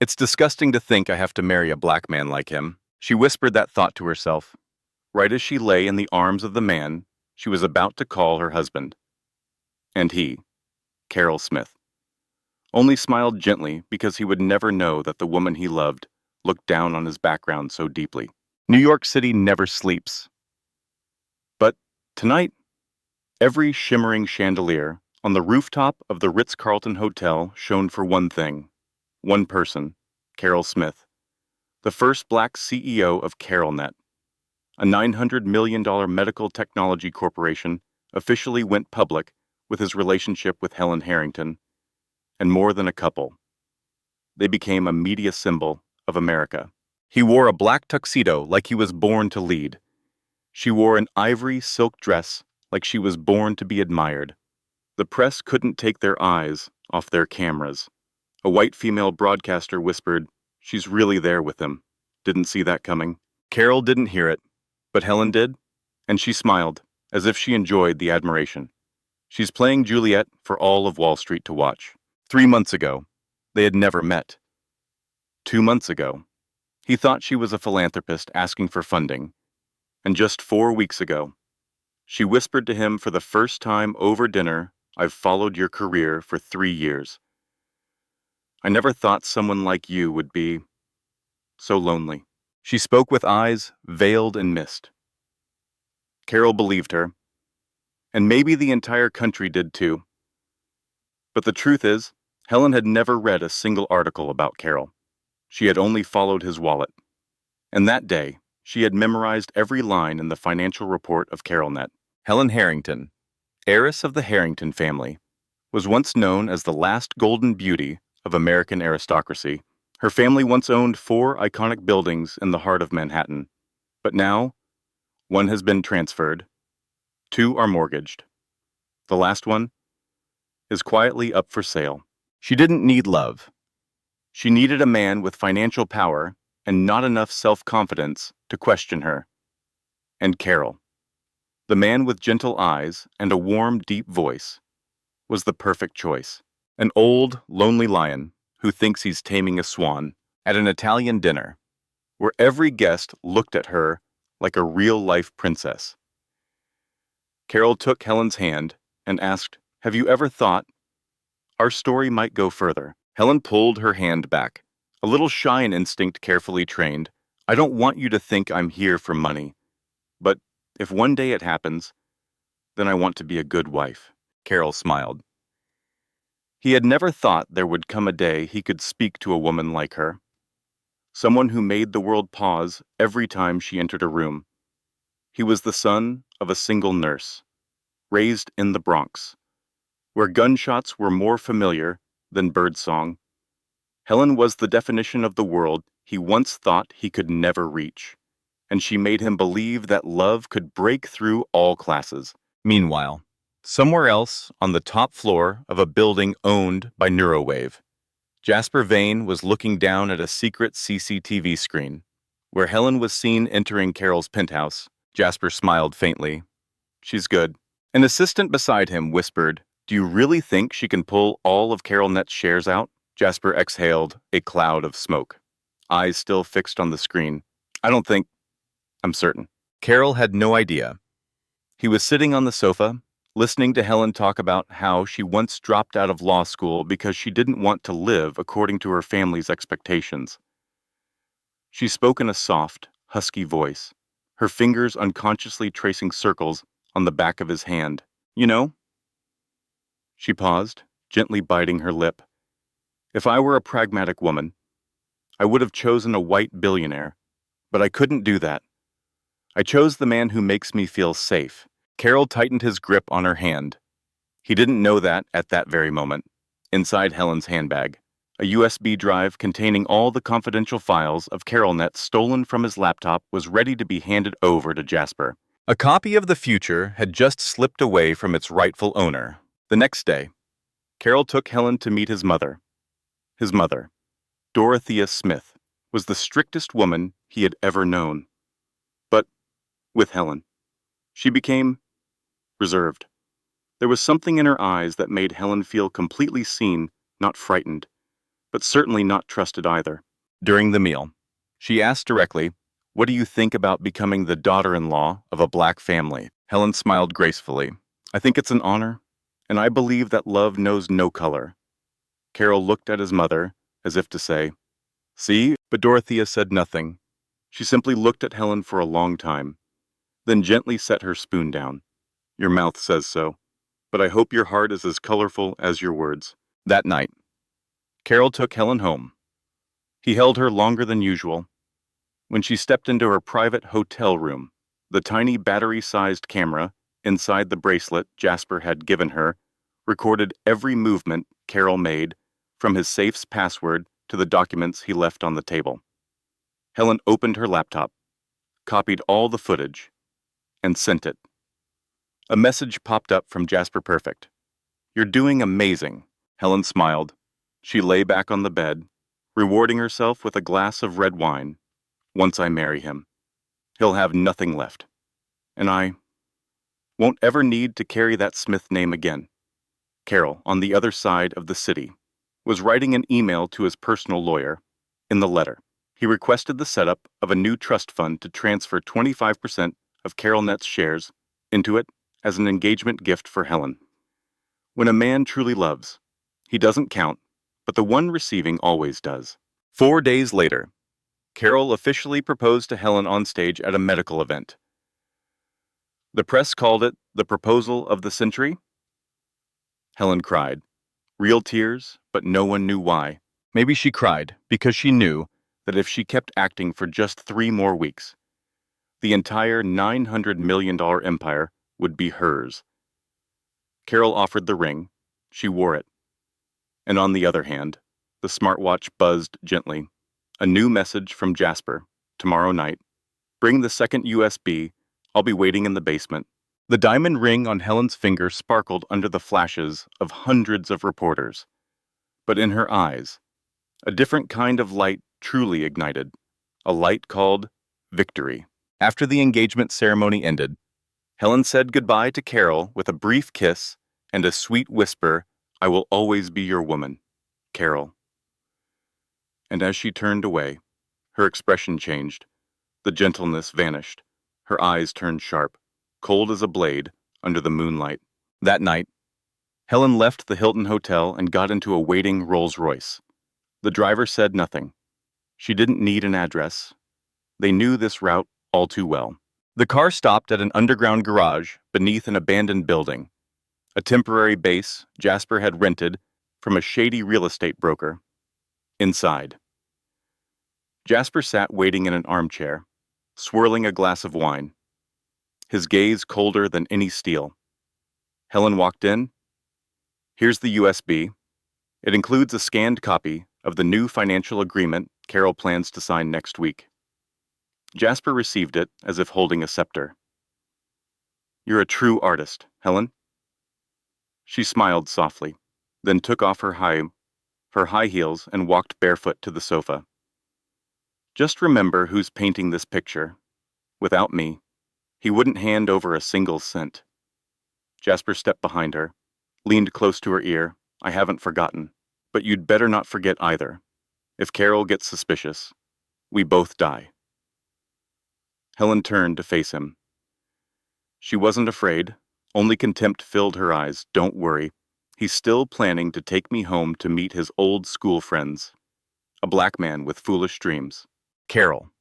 It's disgusting to think I have to marry a black man like him. She whispered that thought to herself, right as she lay in the arms of the man she was about to call her husband. And he, Carol Smith, only smiled gently because he would never know that the woman he loved looked down on his background so deeply. New York City never sleeps. But tonight, every shimmering chandelier on the rooftop of the Ritz-Carlton Hotel shone for one thing, one person, Carol Smith, the first black CEO of CarolNet, a $900 million medical technology corporation, officially went public with his relationship with Helen Harrington, and more than a couple. They became a media symbol of America. He wore a black tuxedo like he was born to lead. She wore an ivory silk dress like she was born to be admired. The press couldn't take their eyes off their cameras. A white female broadcaster whispered, "She's really there with him. Didn't see that coming." Carol didn't hear it, but Helen did, and she smiled, as if she enjoyed the admiration. She's playing Juliet for all of Wall Street to watch. 3 months ago, they had never met. 2 months ago, he thought she was a philanthropist asking for funding. And just 4 weeks ago, she whispered to him for the first time over dinner, "I've followed your career for 3 years. I never thought someone like you would be so lonely." She spoke with eyes veiled in mist. Carol believed her, and maybe the entire country did too. But the truth is, Helen had never read a single article about Carol. She had only followed his wallet. And that day, she had memorized every line in the financial report of CarolNet. Helen Harrington, heiress of the Harrington family, was once known as the last golden beauty of American aristocracy. Her family once owned 4 iconic buildings in the heart of Manhattan, but now, one has been transferred. 2 are mortgaged. The last one is quietly up for sale. She didn't need love. She needed a man with financial power and not enough self-confidence to question her. And Carol, the man with gentle eyes and a warm, deep voice, was the perfect choice. An old, lonely lion who thinks he's taming a swan at an Italian dinner, where every guest looked at her like a real-life princess. Carol took Helen's hand and asked, "Have you ever thought our story might go further?" Helen pulled her hand back, a little shy in instinct carefully trained. "I don't want you to think I'm here for money, but if one day it happens, then I want to be a good wife." Carol smiled. He had never thought there would come a day he could speak to a woman like her, someone who made the world pause every time she entered a room. He was the son of a single nurse, raised in the Bronx, where gunshots were more familiar than birdsong. Helen was the definition of the world he once thought he could never reach, and she made him believe that love could break through all classes. Meanwhile, somewhere else on the top floor of a building owned by Neurowave, Jasper Vane was looking down at a secret CCTV screen. Where Helen was seen entering Carol's penthouse, Jasper smiled faintly. "She's good." An assistant beside him whispered, "Do you really think she can pull all of CarolNet's shares out?" Jasper exhaled a cloud of smoke, eyes still fixed on the screen. I'm certain." Carol had no idea. He was sitting on the sofa, listening to Helen talk about how she once dropped out of law school because she didn't want to live according to her family's expectations. She spoke in a soft, husky voice, her fingers unconsciously tracing circles on the back of his hand. "You know?" She paused, gently biting her lip. "If I were a pragmatic woman, I would have chosen a white billionaire, but I couldn't do that. I chose the man who makes me feel safe." Carol tightened his grip on her hand. He didn't know that at that very moment. Inside Helen's handbag, a USB drive containing all the confidential files of CarolNet stolen from his laptop was ready to be handed over to Jasper. A copy of the future had just slipped away from its rightful owner. The next day, Carol took Helen to meet his mother. His mother, Dorothea Smith, was the strictest woman he had ever known. But with Helen, she became reserved. There was something in her eyes that made Helen feel completely seen, not frightened. but certainly not trusted either. During the meal, she asked directly, "What do you think about becoming the daughter-in-law of a black family?" Helen smiled gracefully. "I think it's an honor, and I believe that love knows no color." Carol looked at his mother, as if to say, "See?" But Dorothea said nothing. She simply looked at Helen for a long time, then gently set her spoon down. "Your mouth says so, but I hope your heart is as colorful as your words." That night, Carol took Helen home. He held her longer than usual. When she stepped into her private hotel room, the tiny battery-sized camera inside the bracelet Jasper had given her recorded every movement Carol made, from his safe's password to the documents he left on the table. Helen opened her laptop, copied all the footage, and sent it. A message popped up from Jasper Perfect. "You're doing amazing." Helen smiled. She lay back on the bed, rewarding herself with a glass of red wine. "Once I marry him, he'll have nothing left. And I won't ever need to carry that Smith name again." Carol, on the other side of the city, was writing an email to his personal lawyer. In the letter, he requested the setup of a new trust fund to transfer 25% of CarolNet's shares into it as an engagement gift for Helen. When a man truly loves, he doesn't count, but the one receiving always does. 4 days later, Carol officially proposed to Helen on stage at a medical event. The press called it the proposal of the century. Helen cried. Real tears, but no one knew why. Maybe she cried because she knew that if she kept acting for just 3 more weeks, the entire $900 million empire would be hers. Carol offered the ring. She wore it. And on the other hand, the smartwatch buzzed gently. A new message from Jasper. "Tomorrow night. Bring the second USB. I'll be waiting in the basement." The diamond ring on Helen's finger sparkled under the flashes of hundreds of reporters. But in her eyes, a different kind of light truly ignited. A light called victory. After the engagement ceremony ended, Helen said goodbye to Carol with a brief kiss and a sweet whisper, "I will always be your woman, Carol." And as she turned away, her expression changed. The gentleness vanished. Her eyes turned sharp, cold as a blade, under the moonlight. That night, Helen left the Hilton Hotel and got into a waiting Rolls-Royce. The driver said nothing. She didn't need an address. They knew this route all too well. The car stopped at an underground garage beneath an abandoned building, a temporary base Jasper had rented from a shady real estate broker. Inside, Jasper sat waiting in an armchair, swirling a glass of wine, his gaze colder than any steel. Helen walked in. "Here's the USB. It includes a scanned copy of the new financial agreement Carol plans to sign next week." Jasper received it as if holding a scepter. "You're a true artist, Helen." She smiled softly, then took off her high heels and walked barefoot to the sofa. "Just remember who's painting this picture. Without me, he wouldn't hand over a single cent." Jasper stepped behind her, leaned close to her ear. "I haven't forgotten, but you'd better not forget either. If Carol gets suspicious, we both die." Helen turned to face him. She wasn't afraid, only contempt filled her eyes. "Don't worry, he's still planning to take me home to meet his old school friends. A black man with foolish dreams." Carol,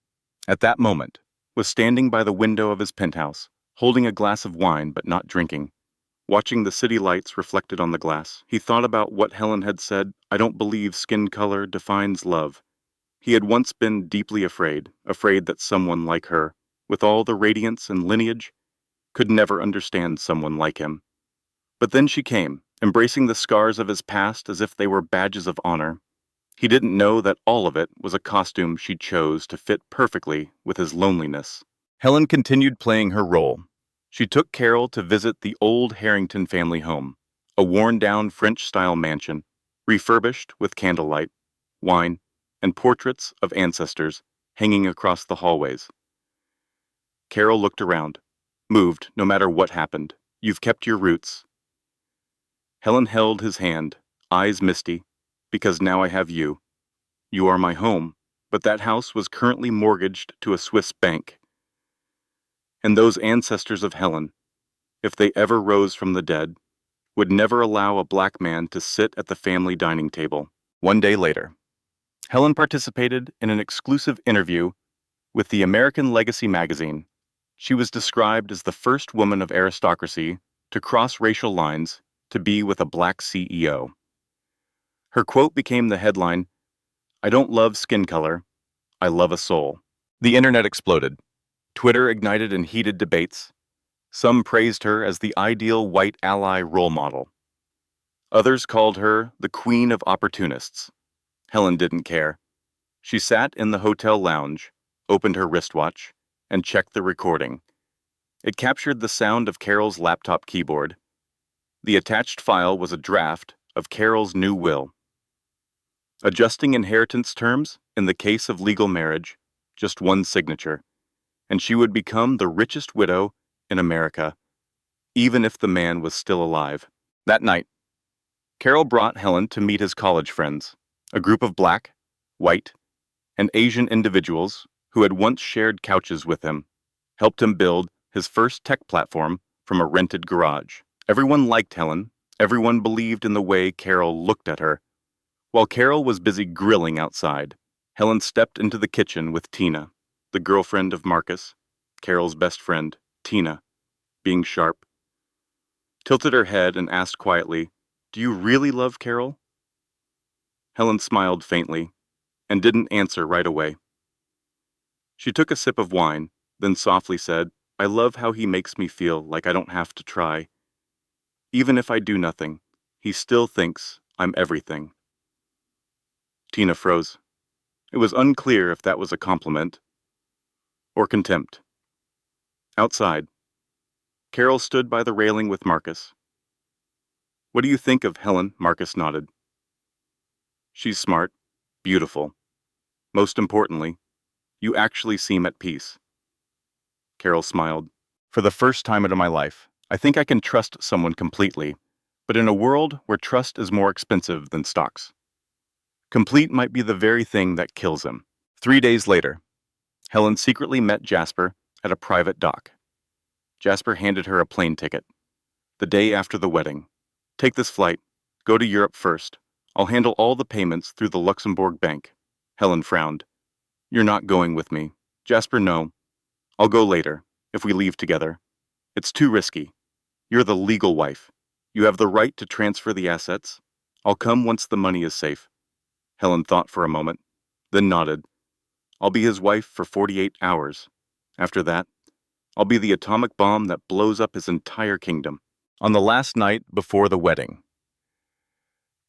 at that moment, was standing by the window of his penthouse, holding a glass of wine but not drinking, watching the city lights reflected on the glass. He thought about what Helen had said, "I don't believe skin color defines love." He had once been deeply afraid that someone like her, with all the radiance and lineage, could never understand someone like him. But then she came, embracing the scars of his past as if they were badges of honor. He didn't know that all of it was a costume she chose to fit perfectly with his loneliness. Helen continued playing her role. She took Carol to visit the old Harrington family home, a worn-down French-style mansion, refurbished with candlelight, wine, and portraits of ancestors hanging across the hallways. Carol looked around, moved no matter what happened. "You've kept your roots." Helen held his hand, eyes misty, "Because now I have you." You are my home, but that house was currently mortgaged to a Swiss bank. And those ancestors of Helen, if they ever rose from the dead, would never allow a black man to sit at the family dining table. One day later, Helen participated in an exclusive interview with the American Legacy magazine. She was described as the first woman of aristocracy to cross racial lines to be with a black CEO. Her quote became the headline, "I don't love skin color, I love a soul." The internet exploded. Twitter ignited in heated debates. Some praised her as the ideal white ally role model. Others called her the queen of opportunists. Helen didn't care. She sat in the hotel lounge, opened her wristwatch, and checked the recording. It captured the sound of Carol's laptop keyboard. The attached file was a draft of Carol's new will. Adjusting inheritance terms in the case of legal marriage, just one signature, and she would become the richest widow in America, even if the man was still alive. That night, Carol brought Helen to meet his college friends, a group of black, white, and Asian individuals who had once shared couches with him, helped him build his first tech platform from a rented garage. Everyone liked Helen. Everyone believed in the way Carol looked at her. While Carol was busy grilling outside, Helen stepped into the kitchen with Tina, the girlfriend of Marcus, Carol's best friend, Tina, being sharp, tilted her head and asked quietly, "Do you really love Carol?" Helen smiled faintly and didn't answer right away. She took a sip of wine, then softly said, "I love how he makes me feel like I don't have to try. Even if I do nothing, he still thinks I'm everything." Tina froze. It was unclear if that was a compliment or contempt. Outside, Carol stood by the railing with Marcus. "What do you think of Helen?" Marcus nodded. "She's smart, beautiful. Most importantly, you actually seem at peace." Carol smiled. "For the first time in my life, I think I can trust someone completely, but in a world where trust is more expensive than stocks. Complete might be the very thing that kills him." 3 days later, Helen secretly met Jasper at a private dock. Jasper handed her a plane ticket. "The day after the wedding. Take this flight. Go to Europe first. I'll handle all the payments through the Luxembourg bank." Helen frowned. "You're not going with me." Jasper, "No. I'll go later, if we leave together. It's too risky. You're the legal wife. You have the right to transfer the assets. I'll come once the money is safe." Helen thought for a moment, then nodded. "I'll be his wife for 48 hours. After that, I'll be the atomic bomb that blows up his entire kingdom." On the last night before the wedding,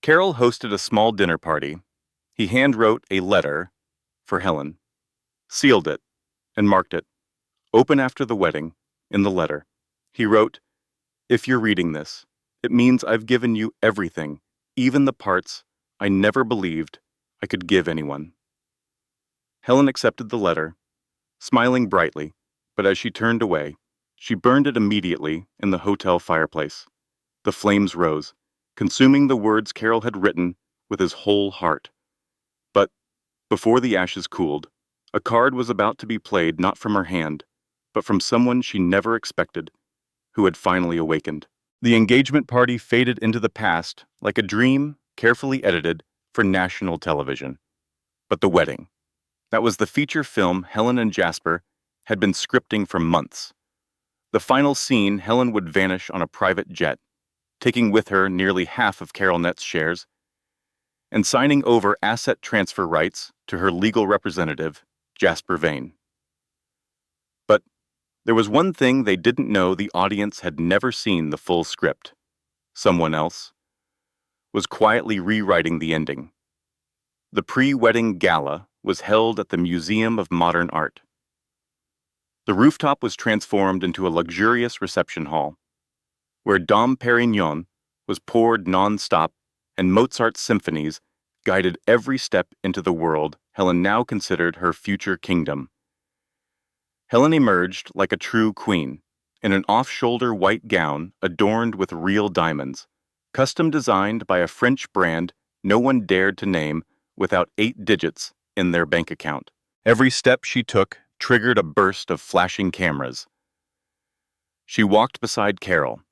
Carol hosted a small dinner party. He handwrote a letter for Helen, sealed it, and marked it, "Open after the wedding," in the letter. He wrote, "If you're reading this, it means I've given you everything, even the parts I never believed I could give anyone." Helen accepted the letter, smiling brightly, but as she turned away, she burned it immediately in the hotel fireplace. The flames rose, consuming the words Carol had written with his whole heart. But before the ashes cooled, a card was about to be played not from her hand, but from someone she never expected, who had finally awakened. The engagement party faded into the past like a dream carefully edited for national television. But the wedding, that was the feature film Helen and Jasper had been scripting for months. The final scene, Helen would vanish on a private jet, taking with her nearly half of CarolNet's shares, and signing over asset transfer rights to her legal representative, Jasper Vane. But there was one thing they didn't know: the audience had never seen the full script. Someone else was quietly rewriting the ending. The pre-wedding gala was held at the Museum of Modern Art. The rooftop was transformed into a luxurious reception hall, where Dom Perignon was poured non-stop and Mozart's symphonies guided every step into the world Helen now considered her future kingdom. Helen emerged like a true queen, in an off-shoulder white gown adorned with real diamonds, custom designed by a French brand no one dared to name without 8 digits in their bank account. Every step she took triggered a burst of flashing cameras. She walked beside Carol.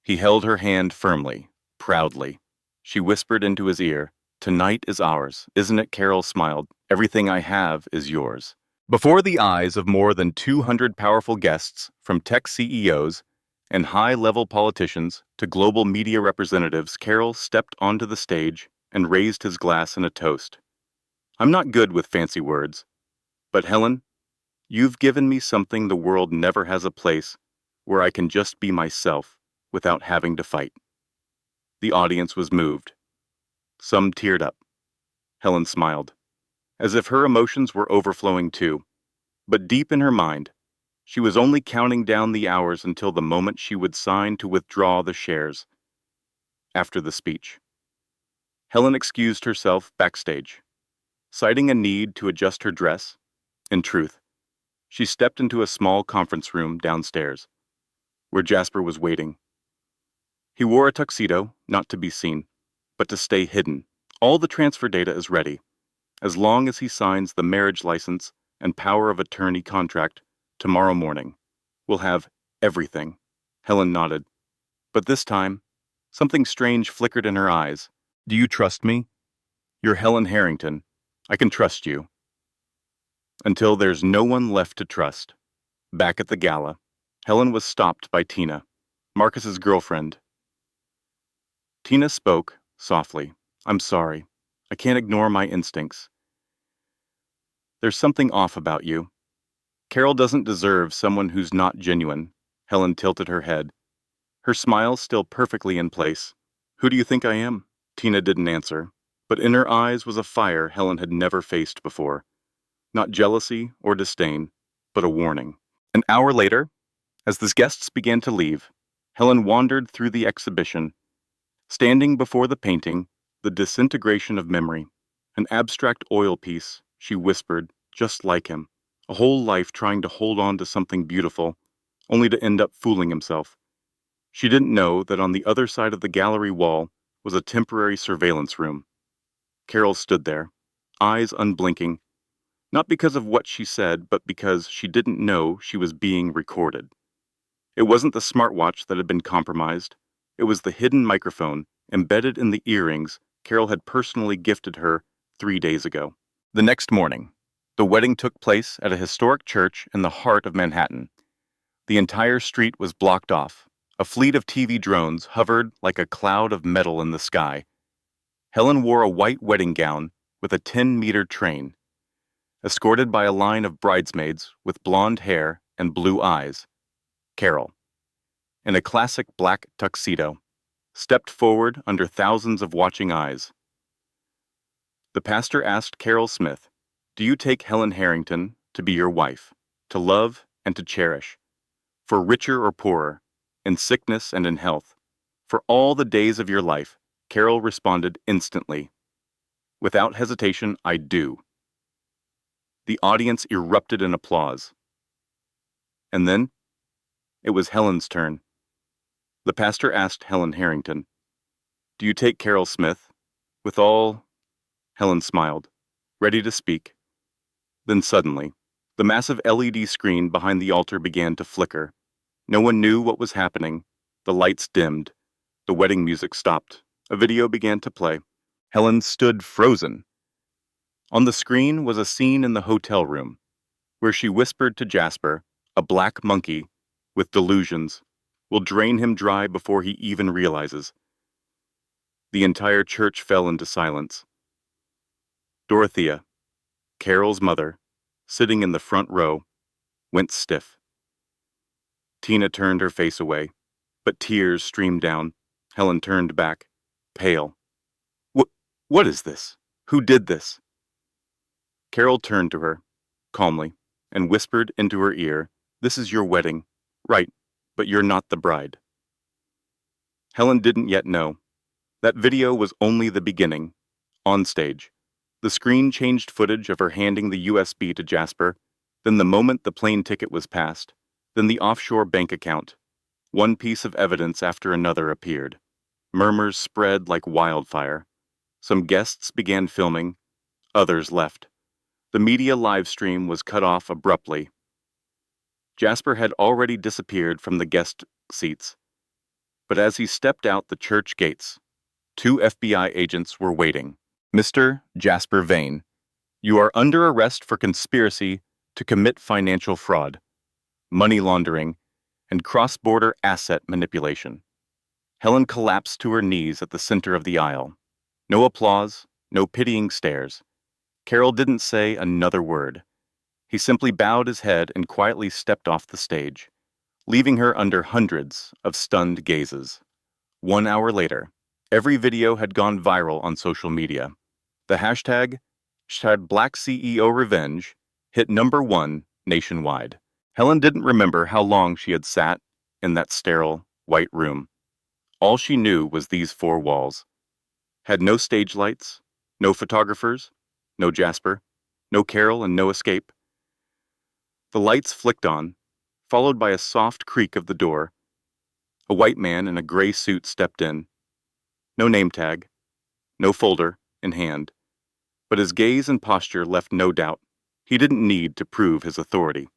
He held her hand firmly, proudly. She whispered into his ear, "Tonight is ours, isn't it?" Carol smiled. "Everything I have is yours." Before the eyes of more than 200 powerful guests, from tech CEOs and high-level politicians to global media representatives, Carol stepped onto the stage and raised his glass in a toast. "I'm not good with fancy words, but Helen, you've given me something the world never has, a place where I can just be myself without having to fight." The audience was moved. Some teared up. Helen smiled, as if her emotions were overflowing too. But deep in her mind, she was only counting down the hours until the moment she would sign to withdraw the shares. After the speech, Helen excused herself backstage, citing a need to adjust her dress. In truth, she stepped into a small conference room downstairs, where Jasper was waiting. He wore a tuxedo, not to be seen, but to stay hidden. All the transfer data is ready. As long as he signs the marriage license and power of attorney contract tomorrow morning, we'll have everything. Helen nodded. But this time, something strange flickered in her eyes. "Do you trust me? You're Helen Harrington. I can trust you." Until there's no one left to trust. Back at the gala, Helen was stopped by Tina, Marcus's girlfriend. Tina spoke softly. "I'm sorry. I can't ignore my instincts. There's something off about you. Carol doesn't deserve someone who's not genuine." Helen tilted her head, her smile still perfectly in place. "Who do you think I am?" Tina didn't answer, but in her eyes was a fire Helen had never faced before. Not jealousy or disdain, but a warning. An hour later, as the guests began to leave, Helen wandered through the exhibition. Standing before the painting, The Disintegration of Memory, an abstract oil piece, she whispered, "Just like him, a whole life trying to hold on to something beautiful, only to end up fooling himself." She didn't know that on the other side of the gallery wall was a temporary surveillance room. Carol stood there, eyes unblinking, not because of what she said, but because she didn't know she was being recorded. It wasn't the smartwatch that had been compromised. It was the hidden microphone embedded in the earrings Carol had personally gifted her 3 days ago. The next morning, the wedding took place at a historic church in the heart of Manhattan. The entire street was blocked off. A fleet of TV drones hovered like a cloud of metal in the sky. Helen wore a white wedding gown with a 10-meter train, escorted by a line of bridesmaids with blonde hair and blue eyes. Carol, in a classic black tuxedo, stepped forward under thousands of watching eyes. The pastor asked Carol Smith, "Do you take Helen Harrington to be your wife, to love and to cherish, for richer or poorer, in sickness and in health, for all the days of your life?" Carol responded instantly. Without hesitation, "I do." The audience erupted in applause. And then, it was Helen's turn. The pastor asked Helen Harrington, "Do you take Carol Smith, with all—" Helen smiled, ready to speak. Then suddenly, the massive LED screen behind the altar began to flicker. No one knew what was happening. The lights dimmed. The wedding music stopped. A video began to play. Helen stood frozen. On the screen was a scene in the hotel room, where she whispered to Jasper, "A black monkey, with delusions, will drain him dry before he even realizes." The entire church fell into silence. Dorothea, Carol's mother, sitting in the front row, went stiff. Tina turned her face away, but tears streamed down. Helen turned back, pale. What is this? Who did this?" Carol turned to her, calmly, and whispered into her ear, "This is your wedding, right, but you're not the bride." Helen didn't yet know. That video was only the beginning. On stage, the screen changed footage of her handing the USB to Jasper, then the moment the plane ticket was passed, then the offshore bank account. One piece of evidence after another appeared. Murmurs spread like wildfire. Some guests began filming, Others left. The media live stream was cut off abruptly. Jasper had already disappeared from the guest seats, but as he stepped out the church gates, two FBI agents were waiting. Mr. Jasper Vane, you are under arrest for conspiracy to commit financial fraud, money laundering, and cross-border asset manipulation. Helen collapsed to her knees at the center of the aisle. No applause, no pitying stares. Carol didn't say another word. He simply bowed his head and quietly stepped off the stage, leaving her under hundreds of stunned gazes. 1 hour later, every video had gone viral on social media. The hashtag #BlackCEORevenge hit #1 nationwide. Helen didn't remember how long she had sat in that sterile, white room. All she knew was these four walls. Had no stage lights, no photographers, no Jasper, no Carol, and no escape. The lights flicked on, followed by a soft creak of the door. A white man in a gray suit stepped in. No name tag, no folder in hand, but his gaze and posture left no doubt. He didn't need to prove his authority.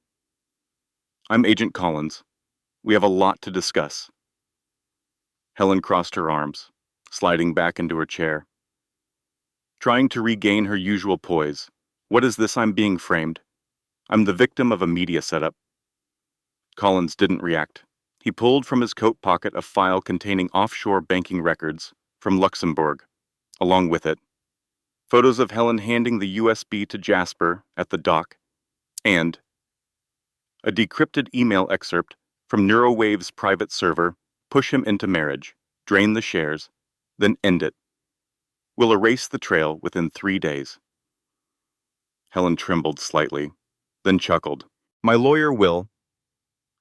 I'm Agent Collins. We have a lot to discuss. Helen crossed her arms, sliding back into her chair. Trying to regain her usual poise. What is this I'm being framed? I'm the victim of a media setup. Collins didn't react. He pulled from his coat pocket a file containing offshore banking records from Luxembourg. Along with it, photos of Helen handing the USB to Jasper at the dock, and a decrypted email excerpt from Neurowave's private server, push him into marriage, drain the shares, then end it. We'll erase the trail within 3 days. Helen trembled slightly, then chuckled. My lawyer will,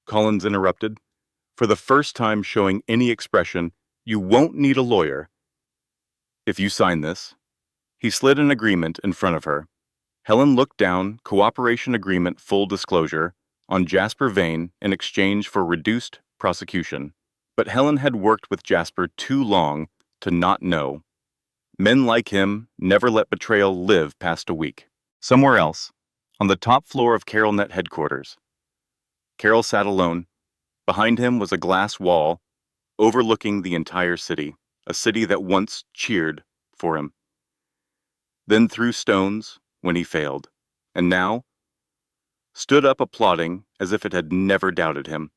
Collins interrupted, for the first time showing any expression. You won't need a lawyer. If you sign this. He slid an agreement in front of her. Helen looked down, cooperation agreement full disclosure, on Jasper Vane in exchange for reduced prosecution. But Helen had worked with Jasper too long to not know. Men like him never let betrayal live past a week. Somewhere else, on the top floor of CarolNet headquarters. Carol sat alone. Behind him was a glass wall overlooking the entire city, a city that once cheered for him. Then threw stones when he failed, and now stood up applauding as if it had never doubted him.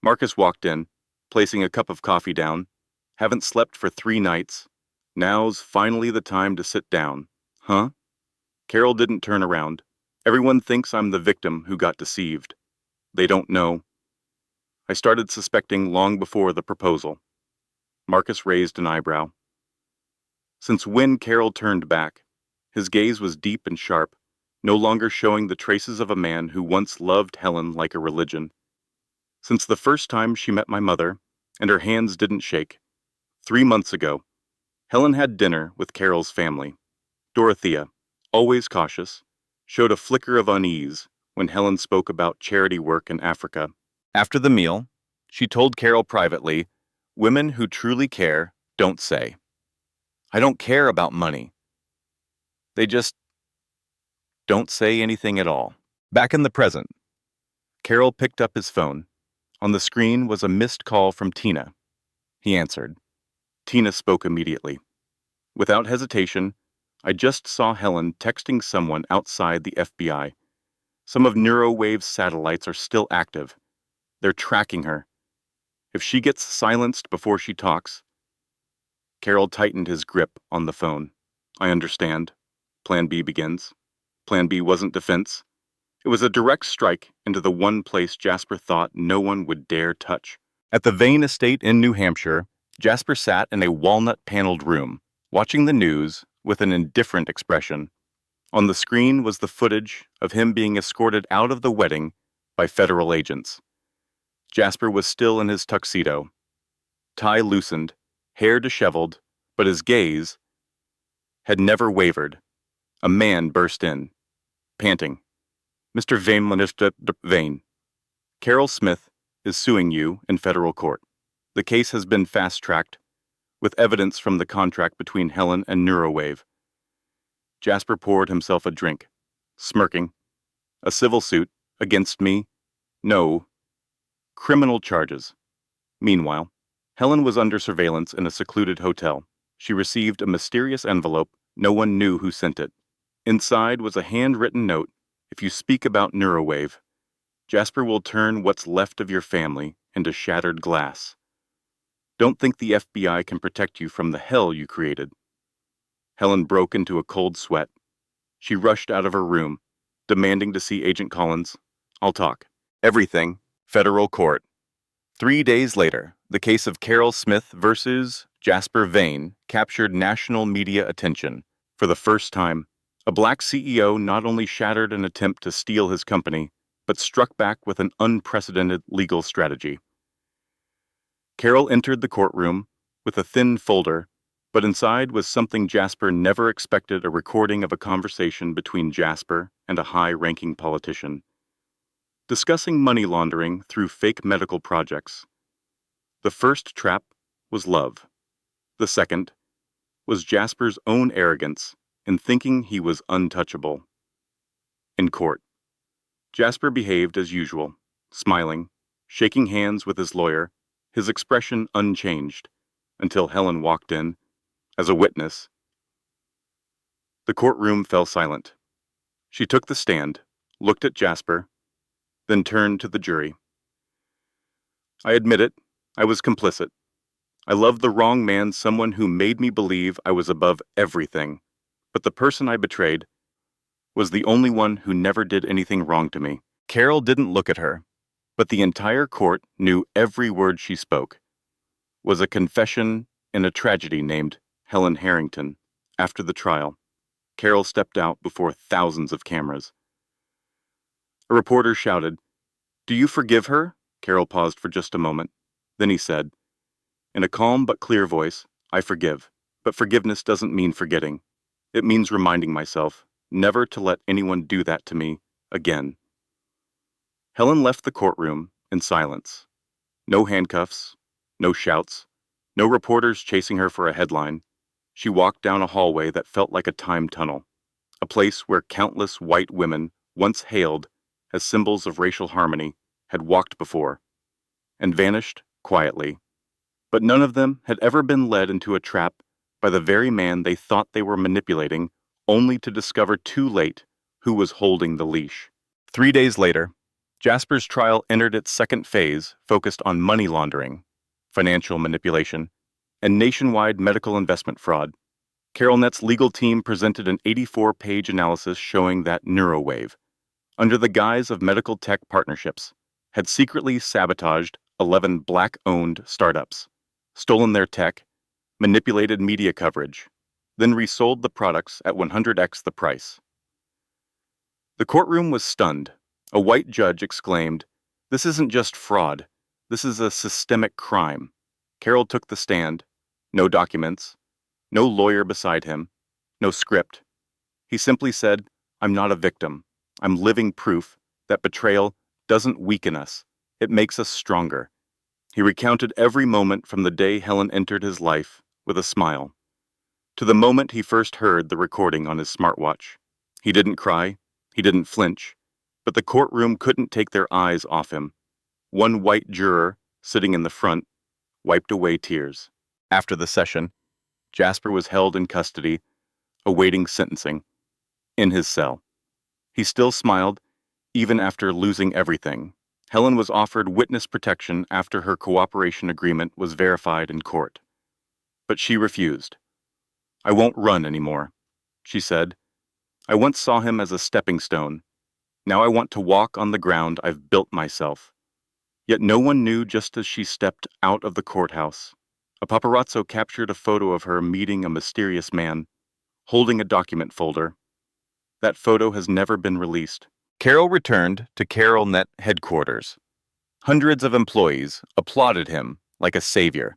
Marcus walked in, placing a cup of coffee down. Haven't slept for 3 nights. Now's finally the time to sit down. Huh? Carol didn't turn around. Everyone thinks I'm the victim who got deceived. They don't know. I started suspecting long before the proposal. Marcus raised an eyebrow. Since when Carol turned back, his gaze was deep and sharp, no longer showing the traces of a man who once loved Helen like a religion. Since the first time she met my mother, and her hands didn't shake, 3 months ago, Helen had dinner with Carol's family. Dorothea, always cautious, showed a flicker of unease when Helen spoke about charity work in Africa. After the meal, she told Carol privately, women who truly care don't say, I don't care about money. They just don't say anything at all. Back in the present, Carol picked up his phone. On the screen was a missed call from Tina. He answered. Tina spoke immediately. Without hesitation, I just saw Helen texting someone outside the FBI. Some of Neurowave's satellites are still active. They're tracking her. If she gets silenced before she talks. Carol tightened his grip on the phone. I understand. Plan B begins. Plan B wasn't defense. It was a direct strike into the one place Jasper thought no one would dare touch. At the Vane estate in New Hampshire, Jasper sat in a walnut-paneled room, watching the news with an indifferent expression. On the screen was the footage of him being escorted out of the wedding by federal agents. Jasper was still in his tuxedo, tie loosened, hair disheveled, but his gaze had never wavered. A man burst in, panting. Mr. Vane, Carol Smith is suing you in federal court. The case has been fast-tracked, with evidence from the contract between Helen and Neurowave. Jasper poured himself a drink, smirking. A civil suit? Against me? No. Criminal charges. Meanwhile, Helen was under surveillance in a secluded hotel. She received a mysterious envelope. No one knew who sent it. Inside was a handwritten note. If you speak about Neurowave, Jasper will turn what's left of your family into shattered glass. Don't think the FBI can protect you from the hell you created. Helen broke into a cold sweat. She rushed out of her room, demanding to see Agent Collins. I'll talk. Everything. Federal court. 3 days later, the case of Carol Smith versus Jasper Vane captured national media attention. For the first time, a black CEO not only shattered an attempt to steal his company, but struck back with an unprecedented legal strategy. Carol entered the courtroom with a thin folder, but inside was something Jasper never expected: a recording of a conversation between Jasper and a high-ranking politician, discussing money laundering through fake medical projects. The first trap was love. The second was Jasper's own arrogance in thinking he was untouchable. In court, Jasper behaved as usual, smiling, shaking hands with his lawyer, his expression unchanged, until Helen walked in as a witness. The courtroom fell silent. She took the stand, looked at Jasper, then turned to the jury. I admit it, I was complicit. I loved the wrong man, someone who made me believe I was above everything. But the person I betrayed was the only one who never did anything wrong to me. Carol didn't look at her, but the entire court knew every word she spoke was a confession in a tragedy named Helen Harrington. After the trial, Carol stepped out before thousands of cameras. A reporter shouted, "Do you forgive her?" Carol paused for just a moment. Then he said, in a calm but clear voice, "I forgive, but forgiveness doesn't mean forgetting. It means reminding myself never to let anyone do that to me again." Helen left the courtroom in silence. No handcuffs, no shouts, no reporters chasing her for a headline. She walked down a hallway that felt like a time tunnel, a place where countless white women, once hailed as symbols of racial harmony, had walked before and vanished quietly. But none of them had ever been led into a trap by the very man they thought they were manipulating, only to discover too late who was holding the leash. 3 days later, Jasper's trial entered its second phase, focused on money laundering, financial manipulation, and nationwide medical investment fraud. CarolNet's legal team presented an 84-page analysis showing that Neurowave, under the guise of medical tech partnerships, had secretly sabotaged 11 black-owned startups, stolen their tech, manipulated media coverage, then resold the products at 100x the price. The courtroom was stunned. A white judge exclaimed, "This isn't just fraud. This is a systemic crime." Carol took the stand. No documents, no lawyer beside him, no script. He simply said, "I'm not a victim. I'm living proof that betrayal doesn't weaken us. It makes us stronger." He recounted every moment from the day Helen entered his life with a smile to the moment he first heard the recording on his smartwatch. He didn't cry. He didn't flinch. But the courtroom couldn't take their eyes off him. One white juror, sitting in the front, wiped away tears. After the session, Jasper was held in custody, awaiting sentencing, in his cell. He still smiled, even after losing everything. Helen was offered witness protection after her cooperation agreement was verified in court. But she refused. "I won't run anymore," she said. "I once saw him as a stepping stone. Now I want to walk on the ground I've built myself." Yet no one knew just as she stepped out of the courthouse. A paparazzo captured a photo of her meeting a mysterious man, holding a document folder. That photo has never been released. Carol returned to CarolNet headquarters. Hundreds of employees applauded him like a savior.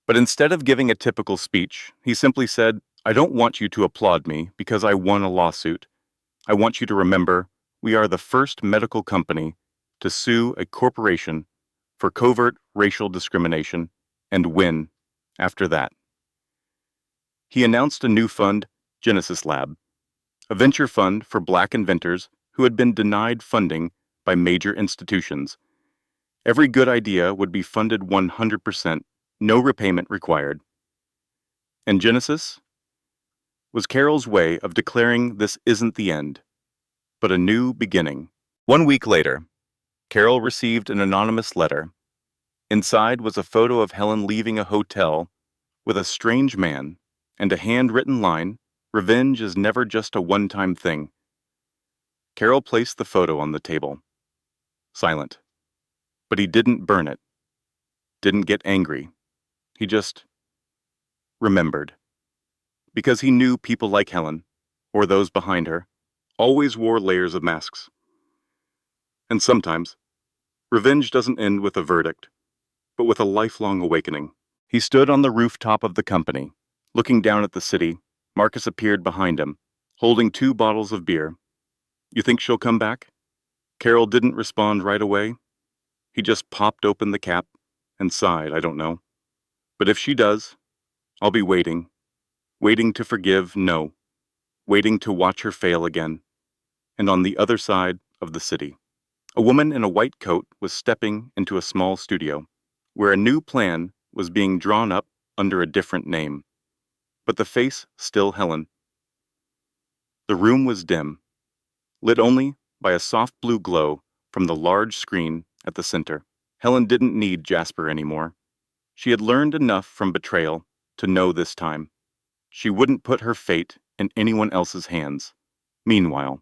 But instead of giving a typical speech, he simply said, "I don't want you to applaud me because I won a lawsuit. I want you to remember we are the first medical company to sue a corporation for covert racial discrimination and win after that." He announced a new fund, Genesis Lab, a venture fund for black inventors who had been denied funding by major institutions. Every good idea would be funded 100%, no repayment required. And Genesis was Carol's way of declaring this isn't the end, but a new beginning. 1 week later, Carol received an anonymous letter. Inside was a photo of Helen leaving a hotel with a strange man and a handwritten line, "Revenge is never just a one-time thing." Carol placed the photo on the table. Silent. But he didn't burn it. Didn't get angry. He just remembered. Because he knew people like Helen, or those behind her, always wore layers of masks. And sometimes, revenge doesn't end with a verdict, but with a lifelong awakening. He stood on the rooftop of the company. Looking down at the city, Marcus appeared behind him, holding 2 bottles of beer. "You think she'll come back?" Carol didn't respond right away. He just popped open the cap and sighed, "I don't know. But if she does, I'll be waiting. Waiting to forgive, no. Waiting to watch her fail again." And on the other side of the city, a woman in a white coat was stepping into a small studio, where a new plan was being drawn up under a different name. But the face still Helen. The room was dim, lit only by a soft blue glow from the large screen at the center. Helen didn't need Jasper anymore. She had learned enough from betrayal to know this time. She wouldn't put her fate in anyone else's hands. Meanwhile,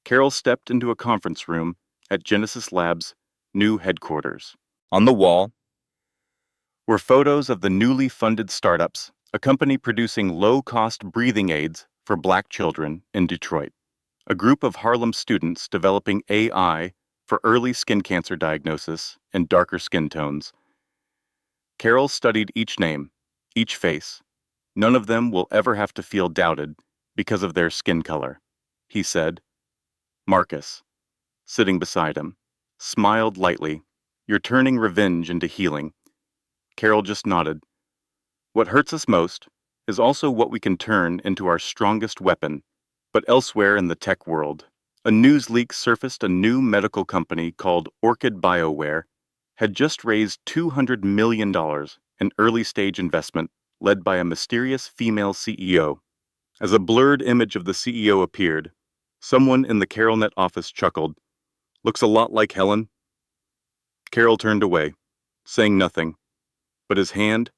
Carol stepped into a conference room at Genesis Labs' new headquarters. On the wall were photos of the newly funded startups, a company producing low-cost breathing aids for black children in Detroit, a group of Harlem students developing AI for early skin cancer diagnosis and darker skin tones. Carol studied each name, each face. "None of them will ever have to feel doubted because of their skin color," he said. Marcus, sitting beside him, smiled lightly. "You're turning revenge into healing." Carol just nodded. "What hurts us most is also what we can turn into our strongest weapon." But elsewhere in the tech world, a news leak surfaced. A new medical company called Orchid BioWare had just raised $200 million in early-stage investment led by a mysterious female CEO. As a blurred image of the CEO appeared, someone in the CarolNet office chuckled. "Looks a lot like Helen." Carol turned away, saying nothing, but his hand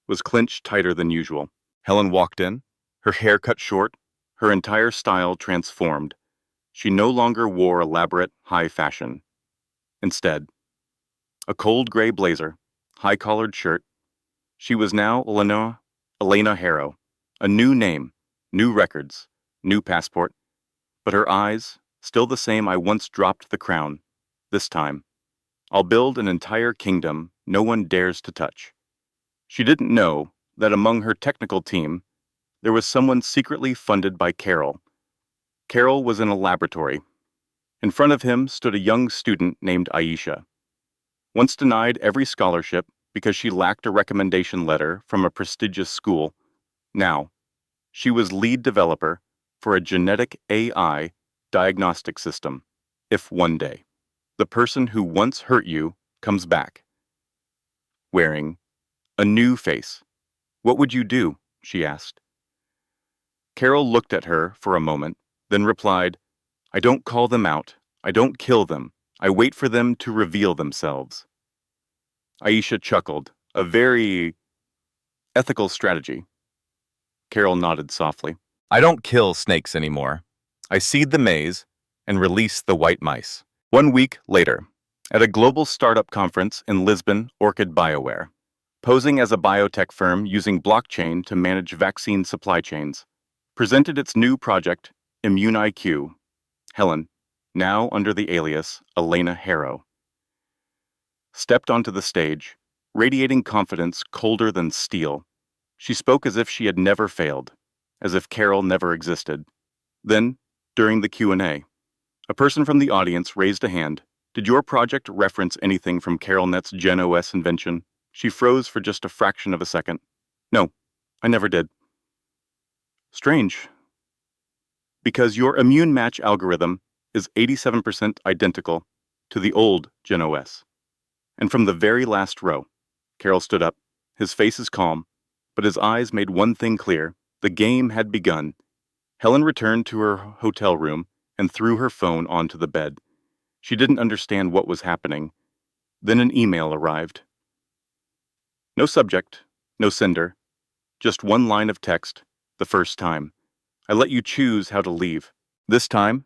was clenched tighter than usual. Helen walked in, her hair cut short, her entire style transformed. She no longer wore elaborate, high fashion. Instead, a cold gray blazer, high-collared shirt. She was now Elena Harrow. A new name, new records, new passport. But her eyes, still the same. "I once dropped the crown. This time, I'll build an entire kingdom no one dares to touch." She didn't know that among her technical team, there was someone secretly funded by Carol. Carol was in a laboratory. In front of him stood a young student named Aisha. Once denied every scholarship because she lacked a recommendation letter from a prestigious school, now she was lead developer for a genetic AI diagnostic system. If one day, the person who once hurt you comes back, wearing a new face, what would you do? She asked. Carol looked at her for a moment, then replied, "I don't call them out. I don't kill them. I wait for them to reveal themselves." Aisha chuckled. "A very ethical strategy." Carol nodded softly. "I don't kill snakes anymore. I seed the maze and release the white mice." 1 week later, at a global startup conference in Lisbon, Orchid BioWare, posing as a biotech firm using blockchain to manage vaccine supply chains, presented its new project, ImmuneIQ. Helen, now under the alias Elena Harrow, stepped onto the stage, radiating confidence colder than steel. She spoke as if she had never failed, as if Carol never existed. Then, during the Q&A, a person from the audience raised a hand. "Did your project reference anything from CarolNet's GenOS invention?" She froze for just a fraction of a second. "No, I never did." "Strange. Because your immune match algorithm is 87% identical to the old GenOS. And from the very last row, Carol stood up. His face is calm, but his eyes made one thing clear. The game had begun. Helen returned to her hotel room and threw her phone onto the bed. She didn't understand what was happening. Then an email arrived. No subject, no sender, just one line of text, the first time. I let you choose how to leave. This time,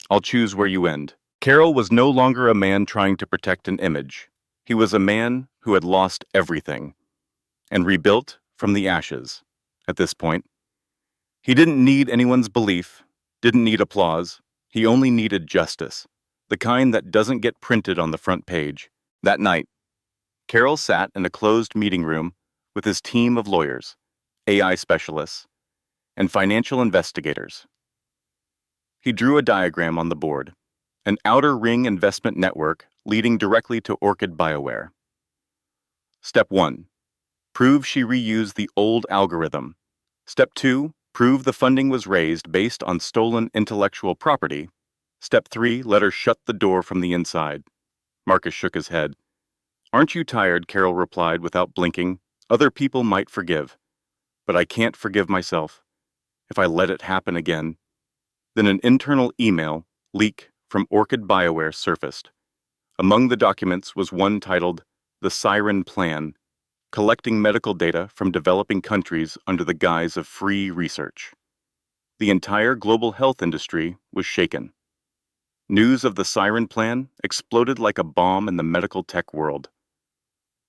I'll choose where you end. Carol was no longer a man trying to protect an image. He was a man who had lost everything and rebuilt from the ashes at this point. He didn't need anyone's belief, didn't need applause. He only needed justice, the kind that doesn't get printed on the front page. That night, Carol sat in a closed meeting room with his team of lawyers, AI specialists, and financial investigators. He drew a diagram on the board, an outer ring investment network leading directly to Orchid BioWare. Step 1. Prove she reused the old algorithm. Step 2. Prove the funding was raised based on stolen intellectual property. Step 3. Let her shut the door from the inside. Marcus shook his head. Aren't you tired? Carol replied without blinking. Other people might forgive, but I can't forgive myself if I let it happen again. Then an internal email leak from Orchid BioWare surfaced. Among the documents was one titled The Siren Plan, collecting medical data from developing countries under the guise of free research. The entire global health industry was shaken. News of the Siren Plan exploded like a bomb in the medical tech world.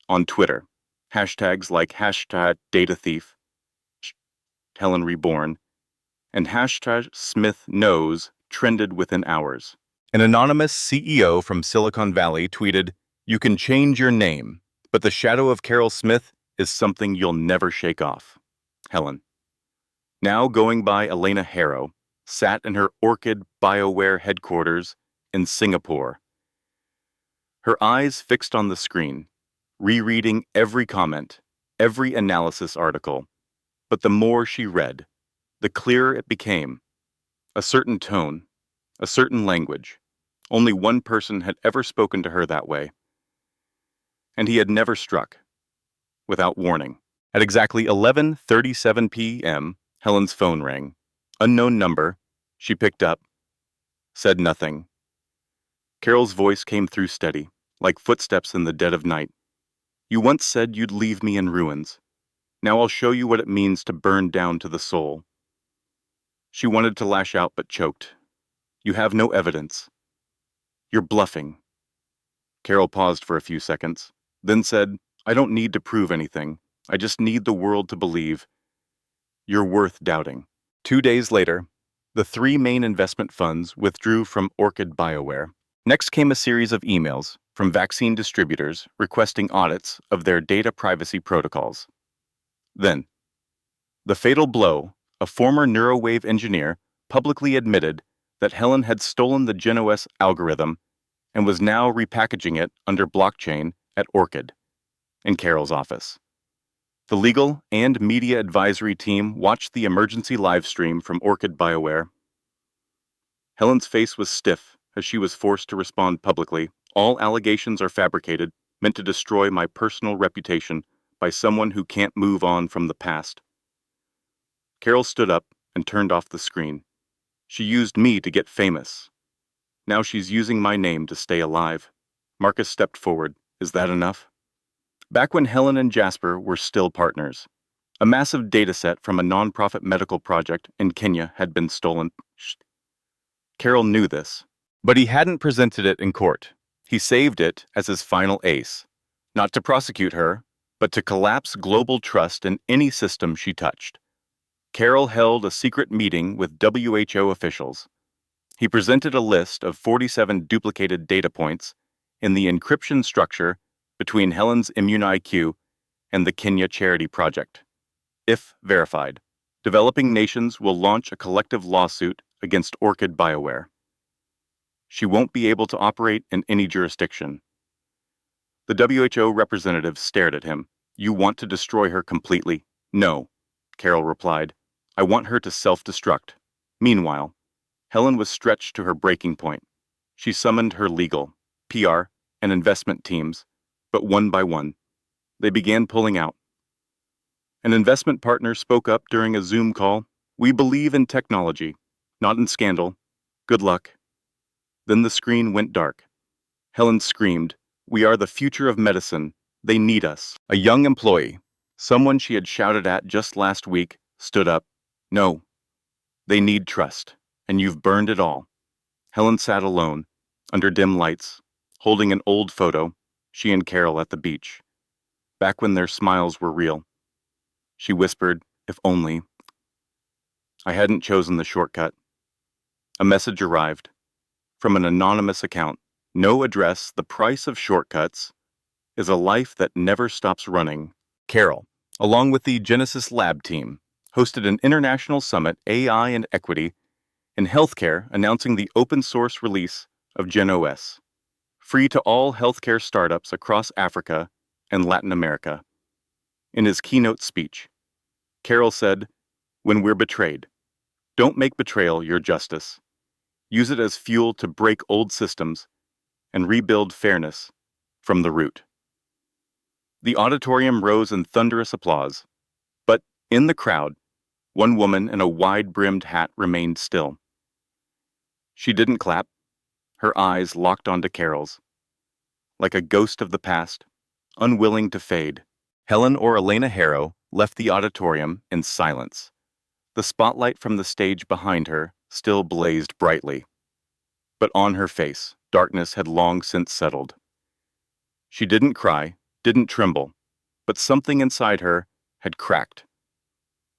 On Twitter, hashtags like hashtag DataThief, Helen Reborn, and hashtag Smith Knows trended within hours. An anonymous CEO from Silicon Valley tweeted, "You can change your name, but the shadow of Carol Smith is something you'll never shake off." Helen, now going by Elena Harrow, sat in her Orchid BioWare headquarters in Singapore. Her eyes fixed on the screen, rereading every comment, every analysis article. But the more she read, the clearer it became. A certain tone, a certain language. Only one person had ever spoken to her that way. And he had never struck, without warning. At exactly 11:37 p.m., Helen's phone rang. Unknown number. She picked up, said nothing. Carol's voice came through steady, like footsteps in the dead of night. You once said you'd leave me in ruins. Now I'll show you what it means to burn down to the soul. She wanted to lash out but choked. You have no evidence. You're bluffing. Carol paused for a few seconds, then said, I don't need to prove anything. I just need the world to believe. You're worth doubting. 2 days later, the 3 main investment funds withdrew from Orchid BioWare. Next came a series of emails from vaccine distributors requesting audits of their data privacy protocols. Then, the fatal blow, a former neurowave engineer publicly admitted that Helen had stolen the GenOS algorithm and was now repackaging it under blockchain at Orchid, in Carol's office. The legal and media advisory team watched the emergency live stream from Orchid BioWare. Helen's face was stiff as she was forced to respond publicly. All allegations are fabricated, meant to destroy my personal reputation by someone who can't move on from the past. Carol stood up and turned off the screen. She used me to get famous. Now she's using my name to stay alive. Marcus stepped forward. Is that enough? Back when Helen and Jasper were still partners, a massive dataset from a nonprofit medical project in Kenya had been stolen. Carol knew this, but he hadn't presented it in court. He saved it as his final ace, not to prosecute her, but to collapse global trust in any system she touched. Carol held a secret meeting with WHO officials. He presented a list of 47 duplicated data points in the encryption structure between Helen's ImmuneIQ and the Kenya Charity Project. If verified, developing nations will launch a collective lawsuit against Orchid BioWare. She won't be able to operate in any jurisdiction. The WHO representative stared at him. You want to destroy her completely? No, Carol replied. I want her to self-destruct. Meanwhile, Helen was stretched to her breaking point. She summoned her legal, PR, and investment teams, but one by one, they began pulling out. An investment partner spoke up during a Zoom call. "We believe in technology, not in scandal. Good luck." Then the screen went dark. Helen screamed, "We are the future of medicine. They need us." A young employee, someone she had shouted at just last week, stood up. "No, they need trust, and you've burned it all." Helen sat alone, under dim lights, holding an old photo, she and Carol at the beach, back when their smiles were real. She whispered, "If only I hadn't chosen the shortcut." A message arrived from an anonymous account. "No address, the price of shortcuts is a life that never stops running." Carol, along with the Genesis Lab team, hosted an international summit, AI and Equity, in healthcare, announcing the open-source release of GenOS, free to all healthcare startups across Africa and Latin America. In his keynote speech, Carol said, "When we're betrayed, don't make betrayal your justice. Use it as fuel to break old systems and rebuild fairness from the root." The auditorium rose in thunderous applause, but in the crowd, one woman in a wide-brimmed hat remained still. She didn't clap, her eyes locked onto Carol's, like a ghost of the past, unwilling to fade. Helen or Elena Harrow left the auditorium in silence. The spotlight from the stage behind her still blazed brightly, but on her face, darkness had long since settled. She didn't cry, didn't tremble, but something inside her had cracked.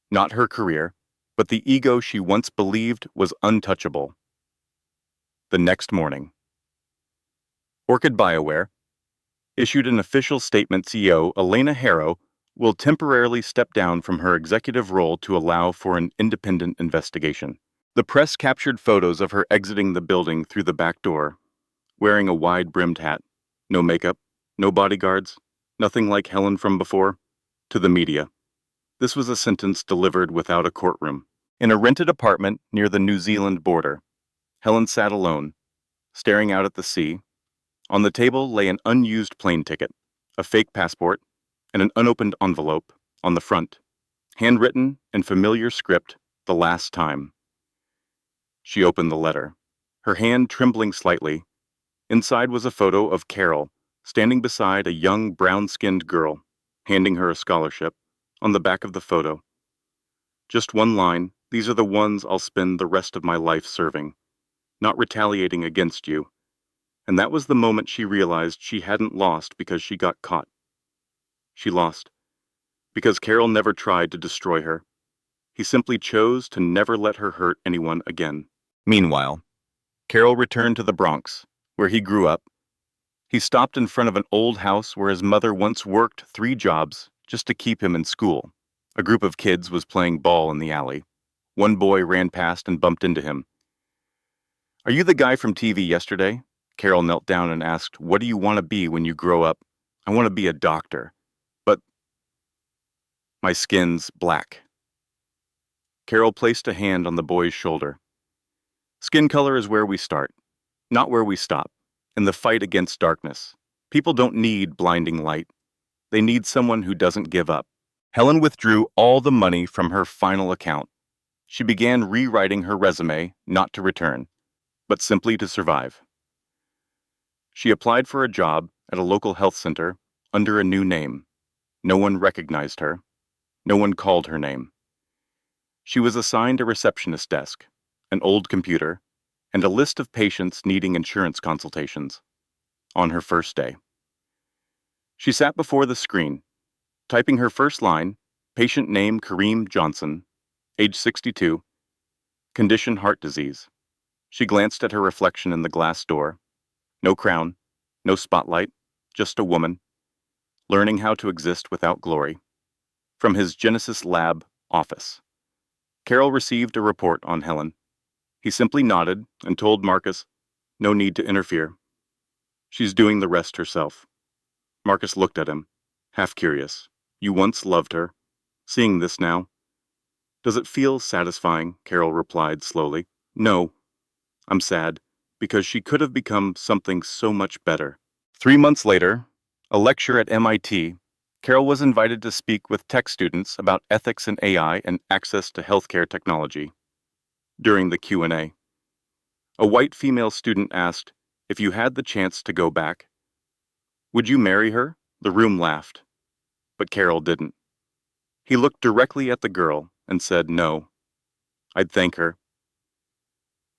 Not her career, but the ego she once believed was untouchable. The next morning, Orchid BioWare issued an official statement. CEO Elena Harrow will temporarily step down from her executive role to allow for an independent investigation. The press captured photos of her exiting the building through the back door, wearing a wide-brimmed hat, no makeup, no bodyguards, nothing like Helen from before. To the media, this was a sentence delivered without a courtroom. In a rented apartment near the New Zealand border, Helen sat alone, staring out at the sea. On the table lay an unused plane ticket, a fake passport, and an unopened envelope on the front, handwritten in familiar script, "The last time." She opened the letter, her hand trembling slightly. Inside was a photo of Carol, standing beside a young brown-skinned girl, handing her a scholarship. On the back of the photo, just one line, "These are the ones I'll spend the rest of my life serving, not retaliating against you." And that was the moment she realized she hadn't lost because she got caught. She lost because Carol never tried to destroy her. He simply chose to never let her hurt anyone again. Meanwhile, Carol returned to the Bronx, where he grew up. He stopped in front of an old house where his mother once worked 3 jobs just to keep him in school. A group of kids was playing ball in the alley. One boy ran past and bumped into him. "Are you the guy from TV yesterday?" Carol knelt down and asked, "What do you want to be when you grow up?" "I want to be a doctor, but my skin's black." Carol placed a hand on the boy's shoulder. "Skin color is where we start, not where we stop, in the fight against darkness. People don't need blinding light. They need someone who doesn't give up." Helen withdrew all the money from her final account. She began rewriting her resume, not to return, but simply to survive. She applied for a job at a local health center under a new name. No one recognized her. No one called her name. She was assigned a receptionist desk, an old computer, and a list of patients needing insurance consultations. On her first day, she sat before the screen, typing her first line, patient name Kareem Johnson, age 62, condition heart disease. She glanced at her reflection in the glass door. No crown, no spotlight, just a woman, learning how to exist without glory. From his Genesis Lab office, Carol received a report on Helen. He simply nodded and told Marcus, "No need to interfere. She's doing the rest herself." Marcus looked at him, half curious. "You once loved her. Seeing this now." "Does it feel satisfying?" Carol replied slowly. "No, I'm sad, because she could have become something so much better. 3 months later, a lecture at MIT, Carol was invited to speak with tech students about ethics in AI and access to healthcare technology. During the Q&A, a white female student asked, "If you had the chance to go back, would you marry her?" The room laughed, but Carol didn't. He looked directly at the girl and said, "No, I'd thank her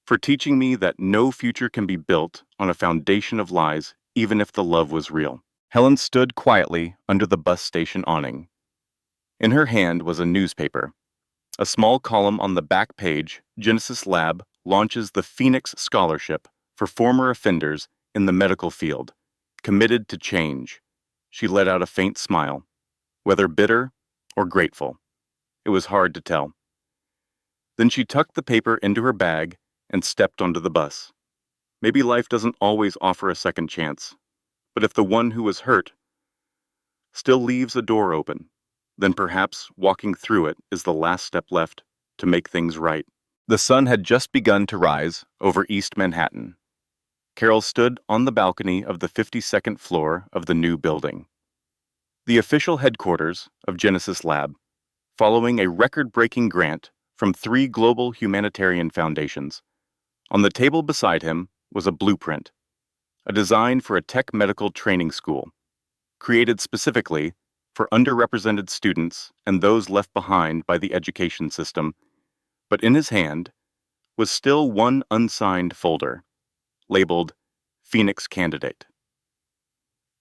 for teaching me that no future can be built on a foundation of lies, even if the love was real." Helen stood quietly under the bus station awning. In her hand was a newspaper. A small column on the back page, Genesis Lab launches the Phoenix Scholarship for former offenders in the medical field, committed to change. She let out a faint smile, whether bitter or grateful. It was hard to tell. Then she tucked the paper into her bag and stepped onto the bus. Maybe life doesn't always offer a second chance, but if the one who was hurt still leaves a door open, then perhaps walking through it is the last step left to make things right. The sun had just begun to rise over East Manhattan. Carol stood on the balcony of the 52nd floor of the new building, the official headquarters of Genesis Lab, following a record-breaking grant from 3 global humanitarian foundations. On the table beside him was a blueprint, a design for a tech medical training school, created specifically for underrepresented students and those left behind by the education system. But in his hand was still one unsigned folder, labeled Phoenix Candidate.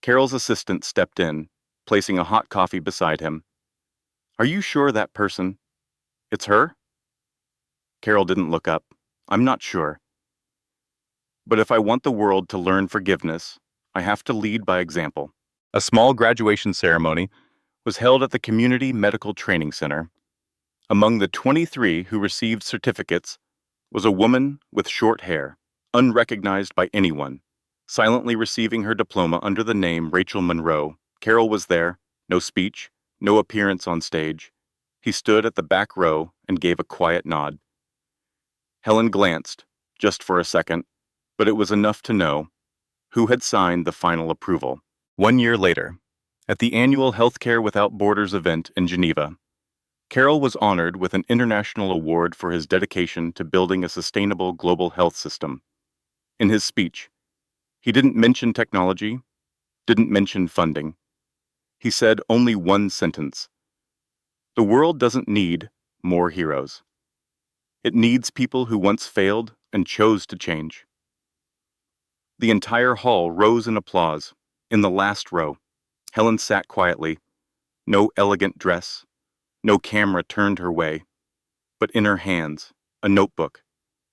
Carol's assistant stepped in, placing a hot coffee beside him. "Are you sure that person? It's her?" Carol didn't look up. "I'm not sure. But if I want the world to learn forgiveness, I have to lead by example." A small graduation ceremony was held at the Community Medical Training Center. Among the 23 who received certificates was a woman with short hair, unrecognized by anyone, silently receiving her diploma under the name Rachel Monroe. Carol was there, no speech, no appearance on stage. He stood at the back row and gave a quiet nod. Helen glanced, just for a second, but it was enough to know who had signed the final approval. 1 year later, at the annual Healthcare Without Borders event in Geneva, Carol was honored with an international award for his dedication to building a sustainable global health system. In his speech, he didn't mention technology, didn't mention funding. He said only one sentence: "The world doesn't need more heroes. It needs people who once failed and chose to change." The entire hall rose in applause. In the last row, Helen sat quietly, no elegant dress, no camera turned her way, but in her hands, a notebook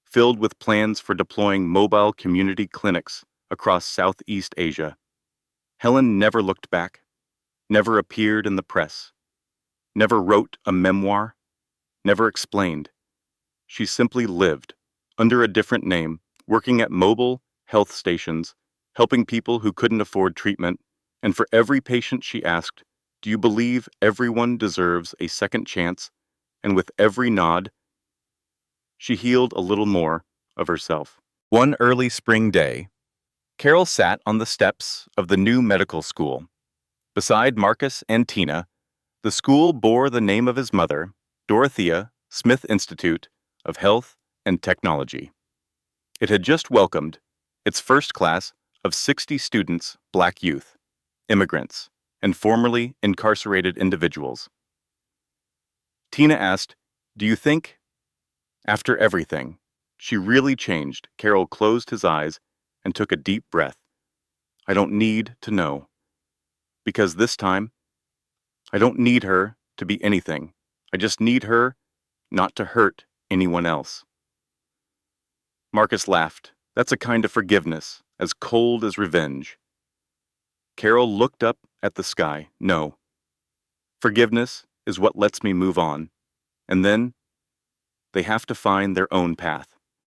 filled with plans for deploying mobile community clinics across Southeast Asia. Helen never looked back, never appeared in the press, never wrote a memoir, never explained. She simply lived, under a different name, working at mobile health stations, helping people who couldn't afford treatment, and for every patient she asked, "Do you believe everyone deserves a second chance?" And with every nod, she healed a little more of herself. One early spring day, Carol sat on the steps of the new medical school. Beside Marcus and Tina, the school bore the name of his mother, Dorothea Smith Institute of Health and Technology. It had just welcomed its first class of 60 students, Black youth, immigrants, and formerly incarcerated individuals. Tina asked, "Do you think, after everything, she really changed?" Carol closed his eyes and took a deep breath. "I don't need to know. Because this time, I don't need her to be anything. I just need her not to hurt anyone else." Marcus laughed. "That's a kind of forgiveness, as cold as revenge." Carol looked up at the sky. "No. Forgiveness is what lets me move on. And then they have to find their own path."